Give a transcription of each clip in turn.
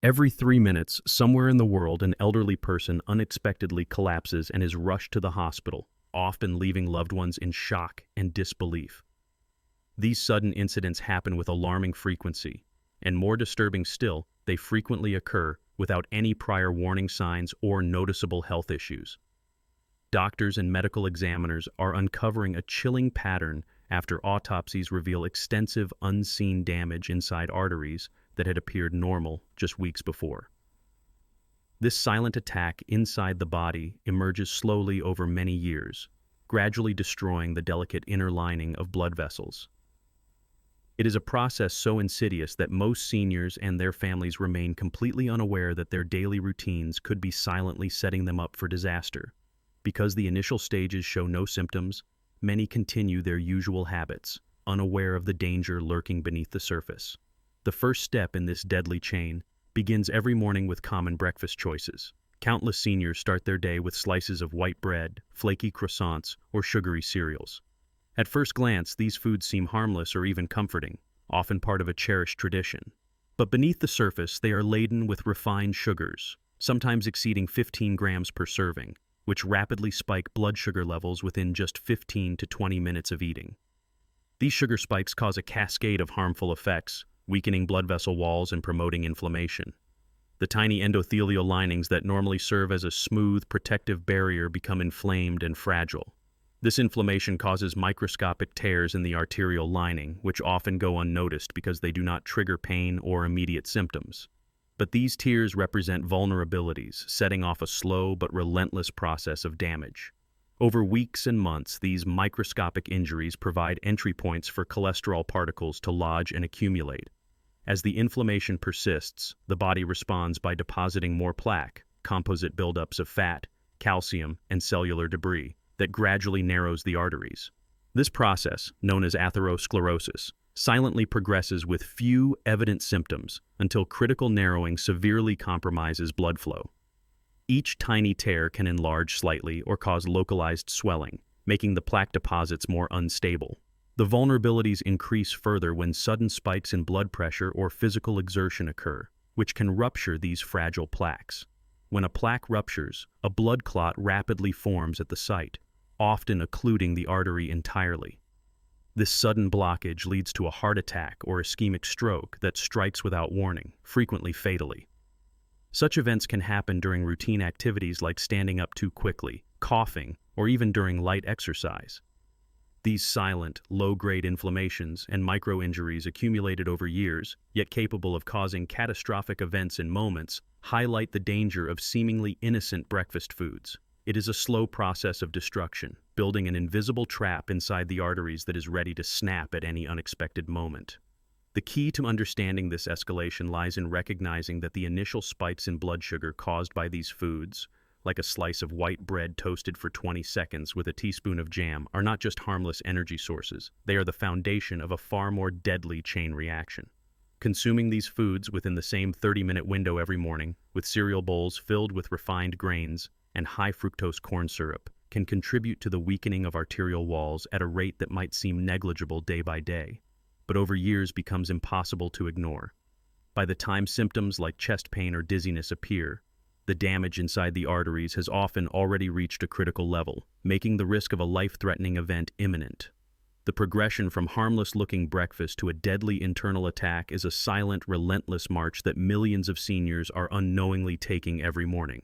Every 3 minutes, somewhere in the world, an elderly person unexpectedly collapses and is rushed to the hospital, often leaving loved ones in shock and disbelief. These sudden incidents happen with alarming frequency, and more disturbing still, they frequently occur without any prior warning signs or noticeable health issues. Doctors and medical examiners are uncovering a chilling pattern after autopsies reveal extensive unseen damage inside arteries that had appeared normal just weeks before. This silent attack inside the body emerges slowly over many years, gradually destroying the delicate inner lining of blood vessels. It is a process so insidious that most seniors and their families remain completely unaware that their daily routines could be silently setting them up for disaster. Because the initial stages show no symptoms, many continue their usual habits, unaware of the danger lurking beneath the surface. The first step in this deadly chain begins every morning with common breakfast choices. Countless seniors start their day with slices of white bread, flaky croissants, or sugary cereals. At first glance, these foods seem harmless or even comforting, often part of a cherished tradition. But beneath the surface, they are laden with refined sugars, sometimes exceeding 15 grams per serving, which rapidly spike blood sugar levels within just 15 to 20 minutes of eating. These sugar spikes cause a cascade of harmful effects, weakening blood vessel walls and promoting inflammation. The tiny endothelial linings that normally serve as a smooth, protective barrier become inflamed and fragile. This inflammation causes microscopic tears in the arterial lining, which often go unnoticed because they do not trigger pain or immediate symptoms. But these tears represent vulnerabilities, setting off a slow but relentless process of damage. Over weeks and months, these microscopic injuries provide entry points for cholesterol particles to lodge and accumulate. As the inflammation persists, the body responds by depositing more plaque, composite buildups of fat, calcium, and cellular debris that gradually narrows the arteries. This process, known as atherosclerosis, silently progresses with few evident symptoms until critical narrowing severely compromises blood flow. Each tiny tear can enlarge slightly or cause localized swelling, making the plaque deposits more unstable. The vulnerabilities increase further when sudden spikes in blood pressure or physical exertion occur, which can rupture these fragile plaques. When a plaque ruptures, a blood clot rapidly forms at the site, often occluding the artery entirely. This sudden blockage leads to a heart attack or ischemic stroke that strikes without warning, frequently fatally. Such events can happen during routine activities like standing up too quickly, coughing, or even during light exercise. These silent, low-grade inflammations and micro-injuries accumulated over years, yet capable of causing catastrophic events in moments, highlight the danger of seemingly innocent breakfast foods. It is a slow process of destruction, building an invisible trap inside the arteries that is ready to snap at any unexpected moment. The key to understanding this escalation lies in recognizing that the initial spikes in blood sugar caused by these foods, like a slice of white bread toasted for 20 seconds with a teaspoon of jam, are not just harmless energy sources. They are the foundation of a far more deadly chain reaction. Consuming these foods within the same 30-minute window every morning, with cereal bowls filled with refined grains and high-fructose corn syrup, can contribute to the weakening of arterial walls at a rate that might seem negligible day by day, but over years becomes impossible to ignore. By the time symptoms like chest pain or dizziness appear, the damage inside the arteries has often already reached a critical level, making the risk of a life-threatening event imminent. The progression from harmless-looking breakfast to a deadly internal attack is a silent, relentless march that millions of seniors are unknowingly taking every morning.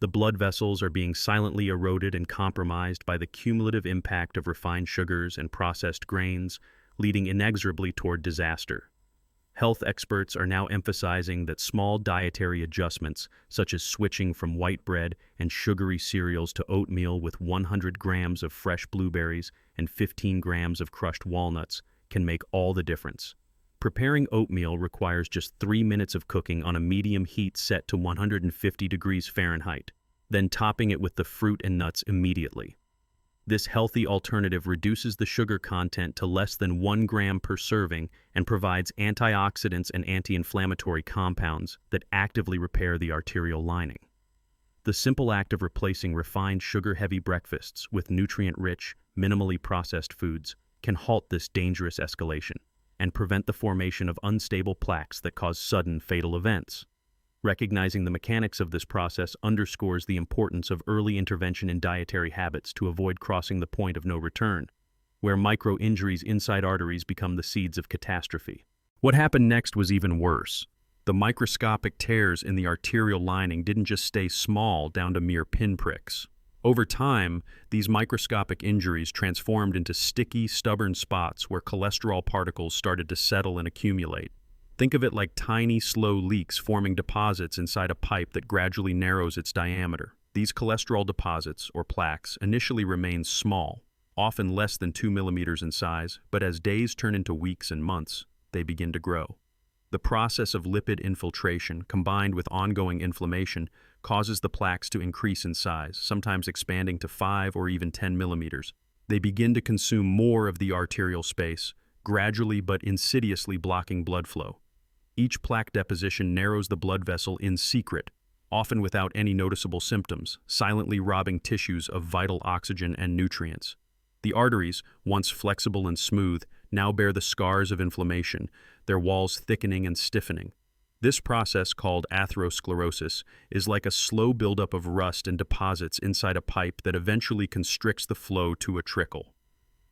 The blood vessels are being silently eroded and compromised by the cumulative impact of refined sugars and processed grains, leading inexorably toward disaster. Health experts are now emphasizing that small dietary adjustments, such as switching from white bread and sugary cereals to oatmeal with 100 grams of fresh blueberries and 15 grams of crushed walnuts, can make all the difference. Preparing oatmeal requires just 3 minutes of cooking on a medium heat set to 150 degrees Fahrenheit, then topping it with the fruit and nuts immediately. This healthy alternative reduces the sugar content to less than 1 gram per serving and provides antioxidants and anti-inflammatory compounds that actively repair the arterial lining. The simple act of replacing refined sugar-heavy breakfasts with nutrient-rich, minimally processed foods can halt this dangerous escalation and prevent the formation of unstable plaques that cause sudden fatal events. Recognizing the mechanics of this process underscores the importance of early intervention in dietary habits to avoid crossing the point of no return, where micro-injuries inside arteries become the seeds of catastrophe. What happened next was even worse. The microscopic tears in the arterial lining didn't just stay small down to mere pinpricks. Over time, these microscopic injuries transformed into sticky, stubborn spots where cholesterol particles started to settle and accumulate. Think of it like tiny, slow leaks forming deposits inside a pipe that gradually narrows its diameter. These cholesterol deposits, or plaques, initially remain small, often less than 2 millimeters in size, but as days turn into weeks and months, they begin to grow. The process of lipid infiltration, combined with ongoing inflammation, causes the plaques to increase in size, sometimes expanding to 5 or even 10 millimeters. They begin to consume more of the arterial space, gradually but insidiously blocking blood flow. Each plaque deposition narrows the blood vessel in secret, often without any noticeable symptoms, silently robbing tissues of vital oxygen and nutrients. The arteries, once flexible and smooth, now bear the scars of inflammation, their walls thickening and stiffening. This process, called atherosclerosis, is like a slow buildup of rust and deposits inside a pipe that eventually constricts the flow to a trickle.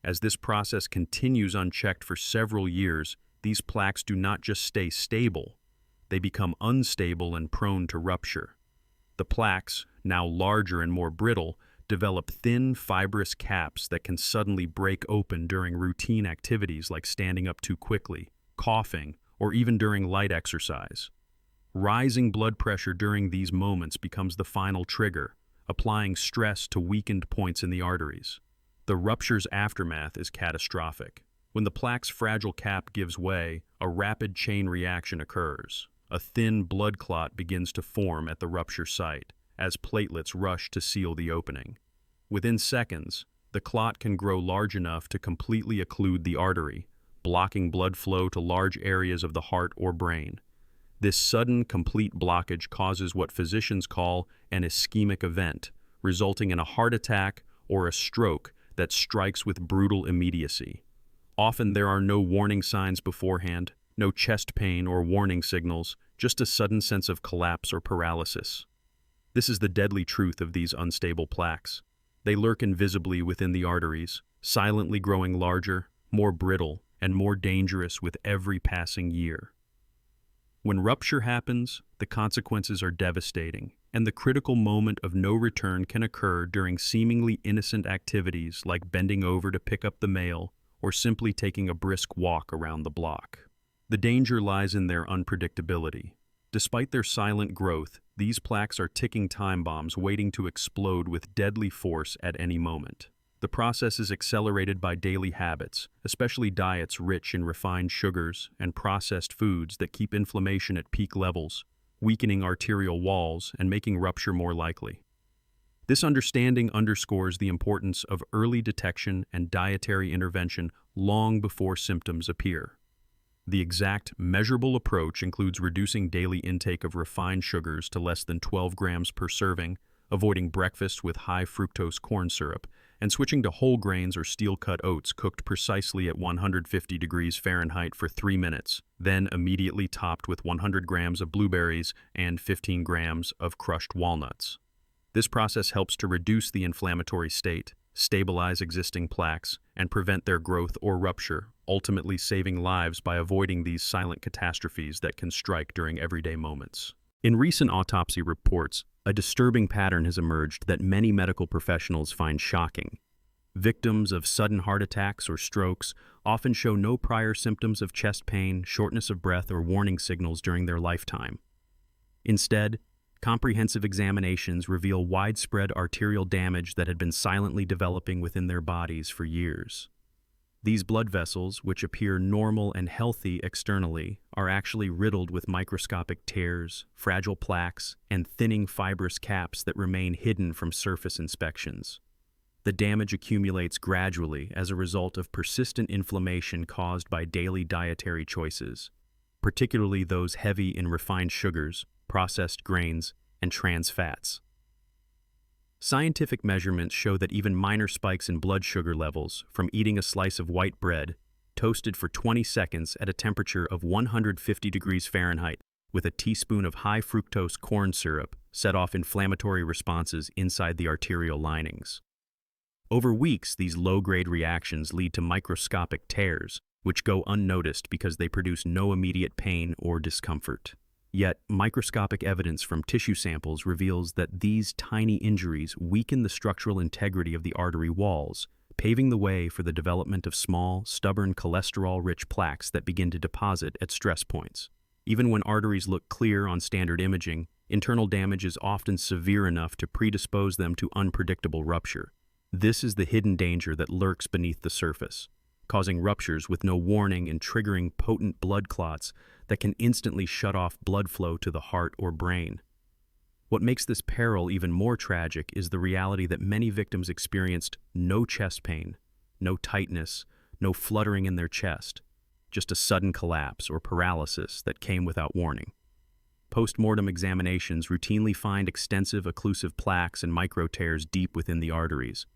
As this process continues unchecked for several years, these plaques do not just stay stable, they become unstable and prone to rupture. The plaques, now larger and more brittle, develop thin, fibrous caps that can suddenly break open during routine activities like standing up too quickly, coughing, or even during light exercise. Rising blood pressure during these moments becomes the final trigger, applying stress to weakened points in the arteries. The rupture's aftermath is catastrophic. When the plaque's fragile cap gives way, a rapid chain reaction occurs. A thin blood clot begins to form at the rupture site, as platelets rush to seal the opening. Within seconds, the clot can grow large enough to completely occlude the artery, blocking blood flow to large areas of the heart or brain. This sudden, complete blockage causes what physicians call an ischemic event, resulting in a heart attack or a stroke that strikes with brutal immediacy. Often there are no warning signs beforehand, no chest pain or warning signals, just a sudden sense of collapse or paralysis. This is the deadly truth of these unstable plaques. They lurk invisibly within the arteries, silently growing larger, more brittle, and more dangerous with every passing year. When rupture happens, the consequences are devastating, and the critical moment of no return can occur during seemingly innocent activities like bending over to pick up the mail or simply taking a brisk walk around the block. The danger lies in their unpredictability. Despite their silent growth, these plaques are ticking time bombs waiting to explode with deadly force at any moment. The process is accelerated by daily habits, especially diets rich in refined sugars and processed foods that keep inflammation at peak levels, weakening arterial walls and making rupture more likely. This understanding underscores the importance of early detection and dietary intervention long before symptoms appear. The exact, measurable approach includes reducing daily intake of refined sugars to less than 12 grams per serving, avoiding breakfast with high fructose corn syrup, and switching to whole grains or steel-cut oats cooked precisely at 150 degrees Fahrenheit for 3 minutes, then immediately topped with 100 grams of blueberries and 15 grams of crushed walnuts. This process helps to reduce the inflammatory state, stabilize existing plaques, and prevent their growth or rupture, ultimately saving lives by avoiding these silent catastrophes that can strike during everyday moments. In recent autopsy reports, a disturbing pattern has emerged that many medical professionals find shocking. Victims of sudden heart attacks or strokes often show no prior symptoms of chest pain, shortness of breath, or warning signals during their lifetime. Instead, comprehensive examinations reveal widespread arterial damage that had been silently developing within their bodies for years. These blood vessels, which appear normal and healthy externally, are actually riddled with microscopic tears, fragile plaques, and thinning fibrous caps that remain hidden from surface inspections. The damage accumulates gradually as a result of persistent inflammation caused by daily dietary choices, particularly those heavy in refined sugars, processed grains, and trans fats. Scientific measurements show that even minor spikes in blood sugar levels from eating a slice of white bread, toasted for 20 seconds at a temperature of 150 degrees Fahrenheit, with a teaspoon of high-fructose corn syrup set off inflammatory responses inside the arterial linings. Over weeks, these low-grade reactions lead to microscopic tears, which go unnoticed because they produce no immediate pain or discomfort. Yet, microscopic evidence from tissue samples reveals that these tiny injuries weaken the structural integrity of the artery walls, paving the way for the development of small, stubborn, cholesterol-rich plaques that begin to deposit at stress points. Even when arteries look clear on standard imaging, internal damage is often severe enough to predispose them to unpredictable rupture. This is the hidden danger that lurks beneath the surface, causing ruptures with no warning and triggering potent blood clots that can instantly shut off blood flow to the heart or brain. What makes this peril even more tragic is the reality that many victims experienced no chest pain, no tightness, no fluttering in their chest, just a sudden collapse or paralysis that came without warning. Post-mortem examinations routinely find extensive occlusive plaques and micro-tears deep within the arteries,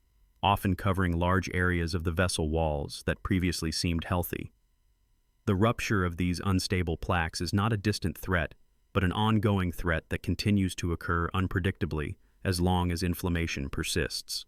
often covering large areas of the vessel walls that previously seemed healthy. The rupture of these unstable plaques is not a distant threat, but an ongoing threat that continues to occur unpredictably as long as inflammation persists.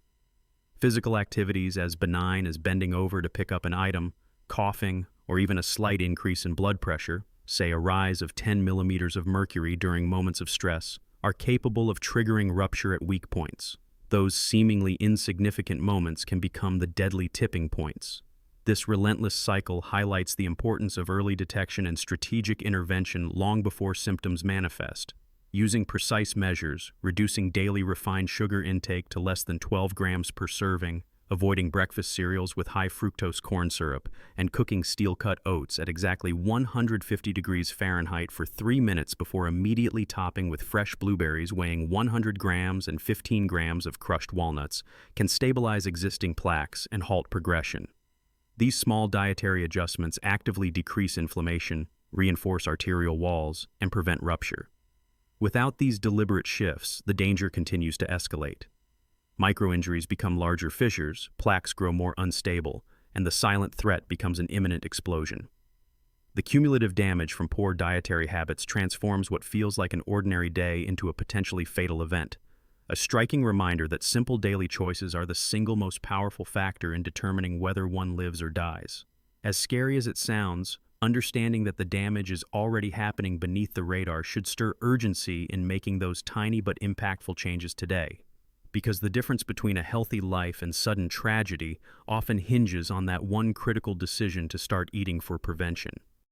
Physical activities as benign as bending over to pick up an item, coughing, or even a slight increase in blood pressure, say a rise of 10 millimeters of mercury during moments of stress, are capable of triggering rupture at weak points. Those seemingly insignificant moments can become the deadly tipping points. This relentless cycle highlights the importance of early detection and strategic intervention long before symptoms manifest. Using precise measures, reducing daily refined sugar intake to less than 12 grams per serving, avoiding breakfast cereals with high fructose corn syrup, and cooking steel-cut oats at exactly 150 degrees Fahrenheit for 3 minutes before immediately topping with fresh blueberries weighing 100 grams and 15 grams of crushed walnuts can stabilize existing plaques and halt progression. These small dietary adjustments actively decrease inflammation, reinforce arterial walls, and prevent rupture. Without these deliberate shifts, the danger continues to escalate. Microinjuries become larger fissures, plaques grow more unstable, and the silent threat becomes an imminent explosion. The cumulative damage from poor dietary habits transforms what feels like an ordinary day into a potentially fatal event, a striking reminder that simple daily choices are the single most powerful factor in determining whether one lives or dies. As scary as it sounds, understanding that the damage is already happening beneath the radar should stir urgency in making those tiny but impactful changes today. Because the difference between a healthy life and sudden tragedy often hinges on that one critical decision to start eating for prevention.